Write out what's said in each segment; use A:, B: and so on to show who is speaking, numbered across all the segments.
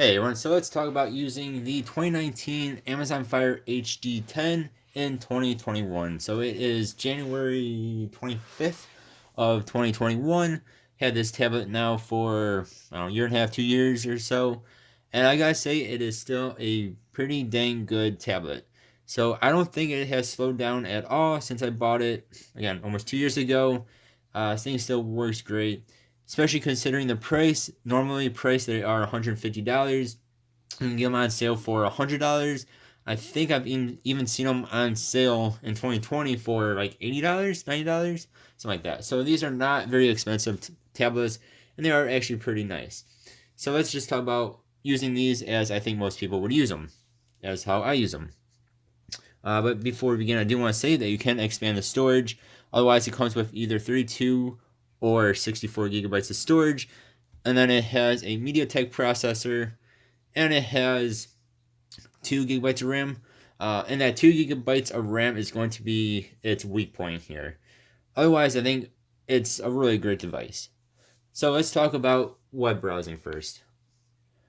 A: Hey everyone, so let's talk about using the 2019 Amazon Fire HD10 in 2021. So it is January 25th of 2021. Had this tablet now for I don't know, a year and a half, 2 years or so. And I gotta say, it is still a pretty dang good tablet. So I don't think it has slowed down at all since I bought it, again, almost 2 years ago. This thing still works great, especially considering the price. Normally priced they are $150. You can get them on sale for $100. I think I've even seen them on sale in 2020 for like $80, $90, something like that. So these are not very expensive tablets, and they are actually pretty nice. So let's just talk about using these as I think most people would use them, as how I use them. But before we begin, I do want to say that you can expand the storage. Otherwise, it comes with either 32 or 64 gigabytes of storage, and then it has a MediaTek processor, and it has 2 gigabytes of RAM. And that 2 gigabytes of RAM is going to be its weak point here. Otherwise, I think it's a really great device. So let's talk about web browsing first.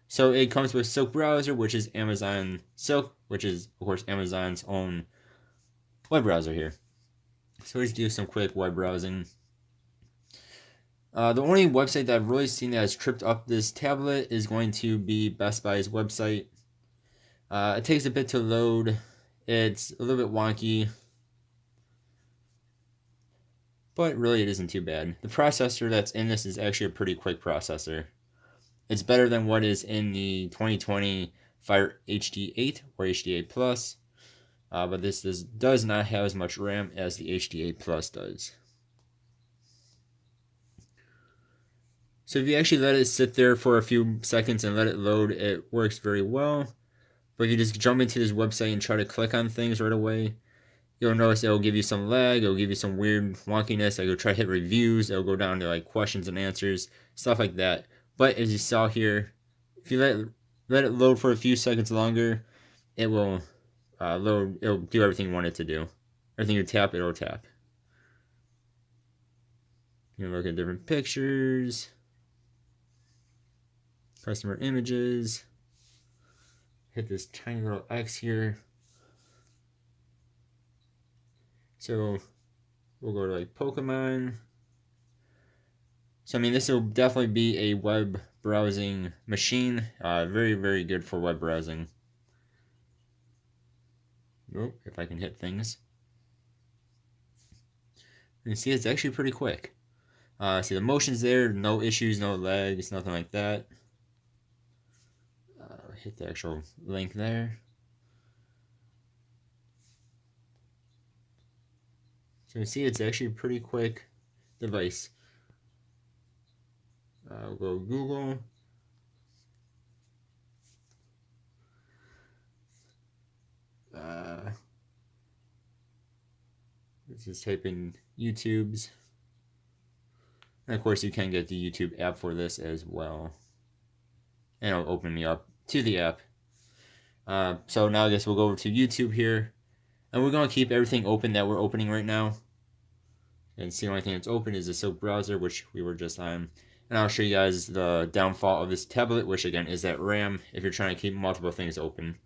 A: So it comes with Silk Browser, which is Amazon Silk, which is of course Amazon's own web browser here. So let's do some quick web browsing. The only website that I've really seen that has tripped up this tablet is going to be Best Buy's website. It takes a bit to load. It's a little bit wonky, but really it isn't too bad. The processor that's in this is actually a pretty quick processor. It's better than what is in the 2020 Fire HD8 or HD8 Plus, but this does not have as much RAM as the HD8 Plus does. So if you actually let it sit there for a few seconds and let it load, it works very well. But if you just jump into this website and try to click on things right away, you'll notice it'll give you some lag, it'll give you some weird wonkiness. Like, you'll try to hit reviews, it'll go down to like questions and answers, stuff like that. But as you saw here, if you let it load for a few seconds longer, it will load. It'll do everything you want it to do. Everything you tap, it'll tap. You can look at different pictures, customer images. Hit this tiny little X here. So we'll go to like Pokemon. So I mean, this will definitely be a web browsing machine. Very, very good for web browsing. Oh, if I can hit things. You can see it's actually pretty quick. See the motion's there, no issues, no lags, nothing like that. Hit the actual link there. So you can see it's actually a pretty quick device. We'll go Google. Let's just type in YouTube's. And of course, you can get the YouTube app for this as well. And it'll open me up to the app. So now I guess we'll go over to YouTube here. And we're going to keep everything open that we're opening right now. And see, the only thing that's open is the Silk browser, which we were just on. And I'll show you guys the downfall of this tablet, which again is that RAM, if you're trying to keep multiple things open.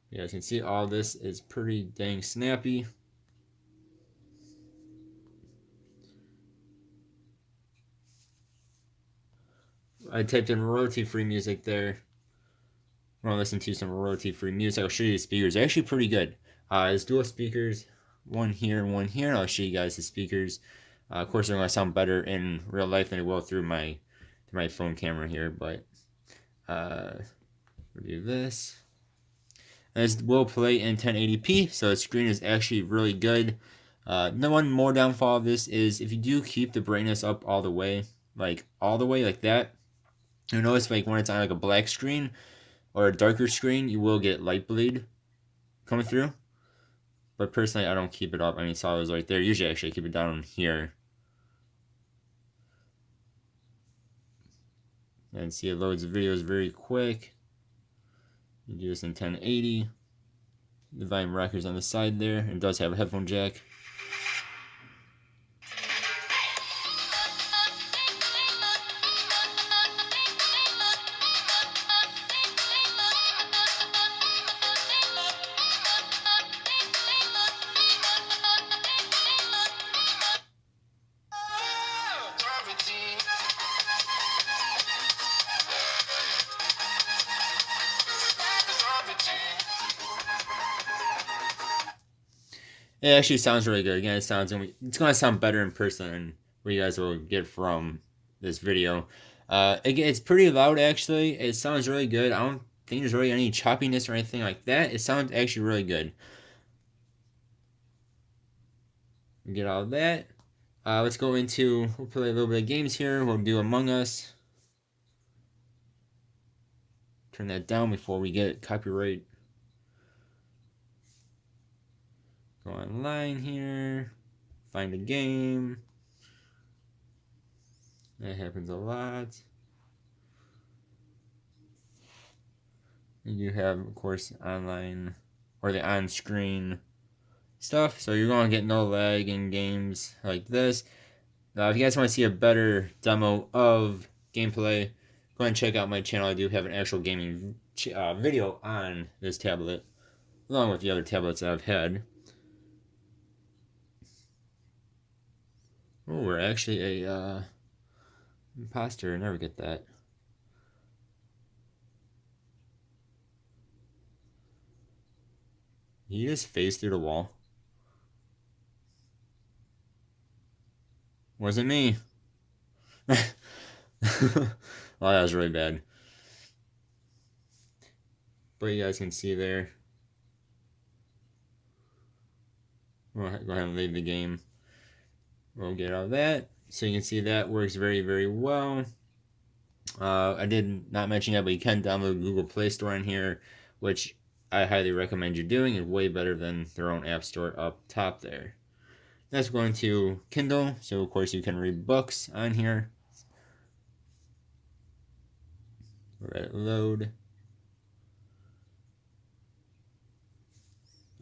A: You guys can see all this is pretty dang snappy. I typed in royalty-free music there. I want to listen to some royalty-free music. I'll show you the speakers. They're actually pretty good. There's dual speakers, one here and one here. And I'll show you guys the speakers. Of course, they're going to sound better in real life than it will through my phone camera here. But we'll do this. And this will play in 1080p, so the screen is actually really good. The one more downfall of this is if you do keep the brightness up all the way like that, you'll notice like when it's on like a black screen or a darker screen, you will get light bleed coming through. But personally, I don't keep it up. I mean, saw it was right there. Usually, actually, I keep it down here. And see, it loads the videos very quick. You do this in 1080. The volume rockers on the side there. It does have a headphone jack. It actually sounds really good. Again, it's gonna sound better in person than what you guys will get from this video. Again, it's pretty loud actually. It sounds really good. I don't think there's really any choppiness or anything like that. It sounds actually really good. Get all of that. Let's go into, we'll play a little bit of games here. We'll do Among Us. Turn that down before we get copyright. Go online here. Find a game. That happens a lot. You have, of course, online or the on-screen stuff. So you're going to get no lag in games like this. Now, if you guys want to see a better demo of gameplay, go ahead and check out my channel. I do have an actual gaming video on this tablet, along with the other tablets that I've had. Oh, we're actually a imposter. Never get that. He just phased through the wall. Wasn't me. Well, that was really bad. But you guys can see there. We'll go ahead and leave the game. We'll get all that. So you can see that works very, very well. I did not mention that, but you can download Google Play Store in here, which I highly recommend you doing. It's way better than their own app store up top there. That's going to Kindle, so of course you can read books on here. Let it load.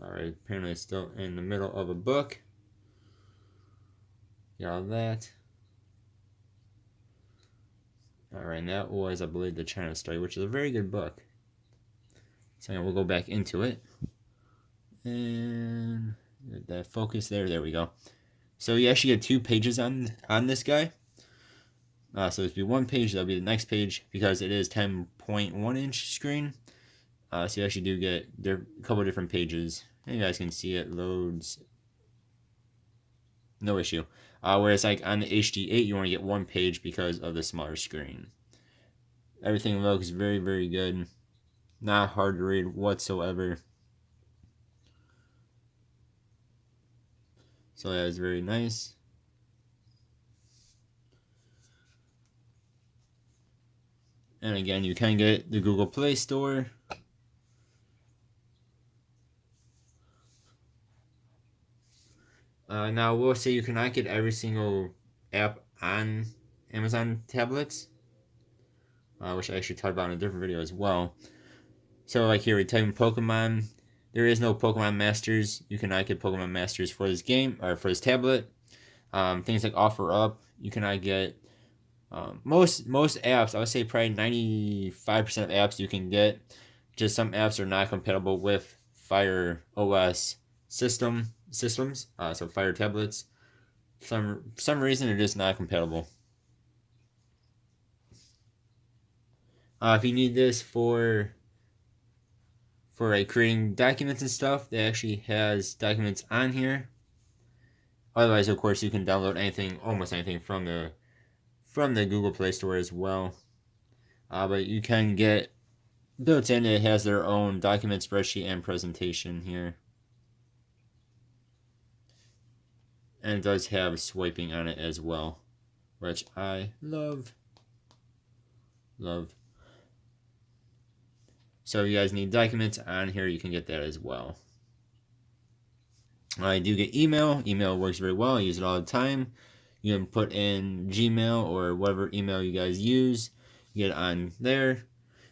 A: Alright, apparently it's still in the middle of a book. Got all that. Alright, and that was, I believe, The China Story, which is a very good book. So we'll go back into it. And that focus there we go. So you actually get 2 pages on this guy. So there'll be 1 page, that'll be the next page, because it is 10.1 inch screen. So you actually do get a couple different pages. And you guys can see it loads. No issue. Whereas like on the HD8, you only get 1 page because of the smaller screen. Everything looks very, very good. Not hard to read whatsoever. So that is very nice. And again, you can get the Google Play Store. Now, we'll say you cannot get every single app on Amazon tablets, which I actually talked about in a different video as well. So, like here, we type in Pokemon. There is no Pokemon Masters. You cannot get Pokemon Masters for this game or for this tablet. Things like Offer Up, you cannot get. Most apps, I would say probably 95% of apps you can get. Just some apps are not compatible with Fire OS systems. So Fire tablets. For some reason, they're just not compatible. If you need this for like creating documents and stuff, they actually has documents on here. Otherwise, of course, you can download anything, almost anything from the Google Play Store as well. But you can get built in. It has their own document spreadsheet and presentation here, and it does have swiping on it as well, which I love. So if you guys need documents on here, you can get that as well. I do get email. Email works very well. I use it all the time. You can put in Gmail or whatever email you guys use. You get it on there.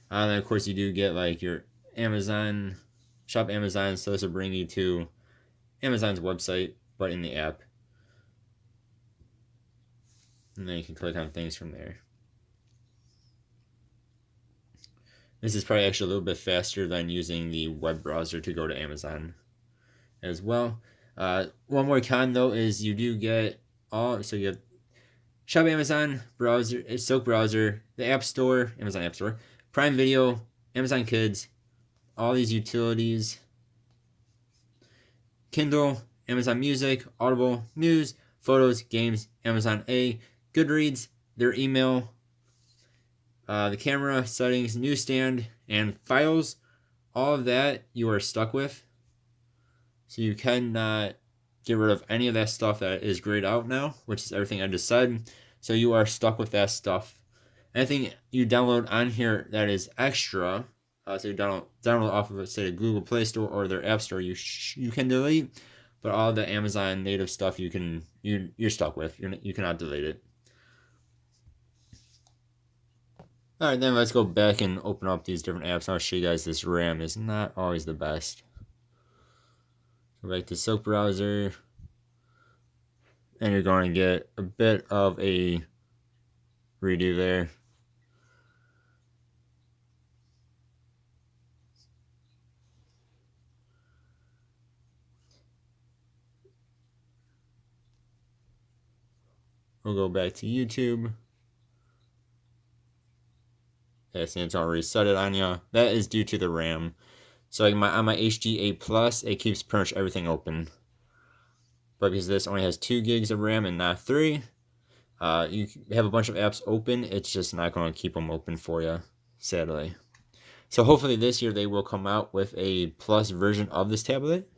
A: And of course, you do get like your Amazon, shop Amazon. So this will bring you to Amazon's website, but in the app. And then you can click on things from there. This is probably actually a little bit faster than using the web browser to go to Amazon as well. One more con though is you do get so you have Shop Amazon, browser, Silk browser, the App Store, Amazon App Store, Prime Video, Amazon Kids, all these utilities, Kindle, Amazon Music, Audible, News, Photos, Games, Amazon A, Goodreads, their email, the camera, settings, newsstand, and files. All of that you are stuck with. So you cannot get rid of any of that stuff that is grayed out now, which is everything I just said. So you are stuck with that stuff. Anything you download on here that is extra, so you download off of, say, the Google Play Store or their App Store, you can delete. But all the Amazon native stuff you're stuck with. You cannot delete it. All right, then let's go back and open up these different apps. I'll show you guys this RAM is not always the best. Go back to Silk Browser, and you're going to get a bit of a redo there. We'll go back to YouTube. Yeah, see, it's already set it on you. That is due to the RAM. So like on my hd10 Plus, it keeps pretty much everything open. But because this only has 2 gigs of RAM and not 3, you have a bunch of apps open. It's just not going to keep them open for you, sadly. So hopefully this year they will come out with a Plus version of this tablet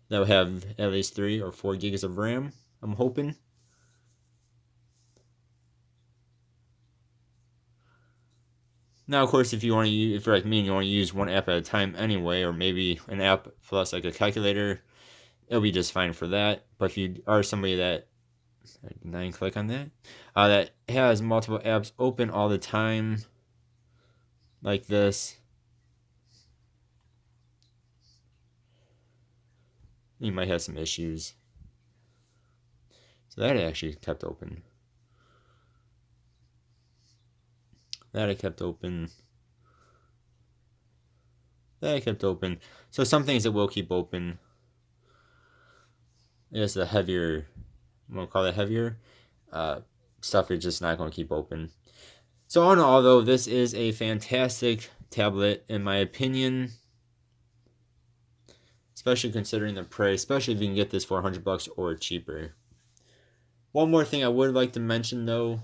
A: that will have at least 3 or 4 gigs of RAM. I'm hoping. Now, of course, if you're like me and you want to use one app at a time anyway, or maybe an app plus like a calculator, it'll be just fine for that. But if you are somebody that, did I click on that? That has multiple apps open all the time, like this, you might have some issues. So that actually kept open. That I kept open. That I kept open. So some things it will keep open. It's the heavier, we'll call it heavier stuff is just not going to keep open. So all in all, though, this is a fantastic tablet in my opinion, especially considering the price, especially if you can get this for $100 or cheaper. One more thing I would like to mention, though,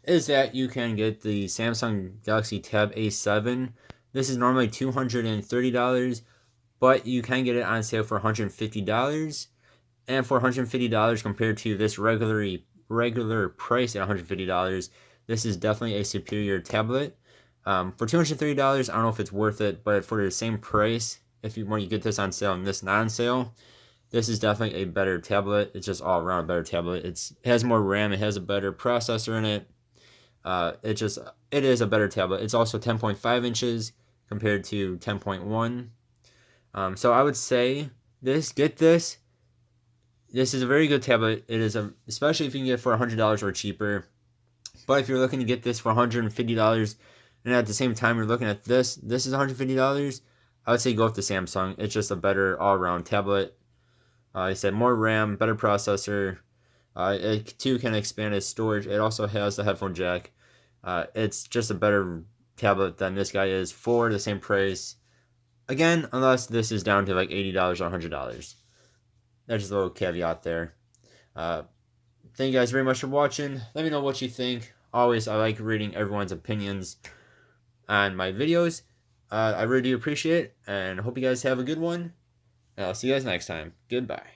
A: is that you can get the Samsung Galaxy Tab A7. This is normally $230, but you can get it on sale for $150. And for $150 compared to this regular price at $150, this is definitely a superior tablet. For $230, I don't know if it's worth it, but for the same price, if you want to get this on sale and this not on sale, this is definitely a better tablet. It's just all around a better tablet. It has more RAM. It has a better processor in it. It is a better tablet. It's also 10.5 inches compared to 10.1. So I would say get this. This is a very good tablet. It is especially if you can get it for $100 or cheaper. But if you're looking to get this for $150 and at the same time you're looking at this is $150, I would say go with the Samsung. It's just a better all-around tablet. I said more RAM, better processor. It too can expand its storage. It also has the headphone jack. It's just a better tablet than this guy is for the same price. Again, unless this is down to like $80 or $100. That's just a little caveat there. Thank you guys very much for watching. Let me know what you think. Always, I like reading everyone's opinions on my videos. I really do appreciate it, and I hope you guys have a good one. I'll see you guys next time. Goodbye.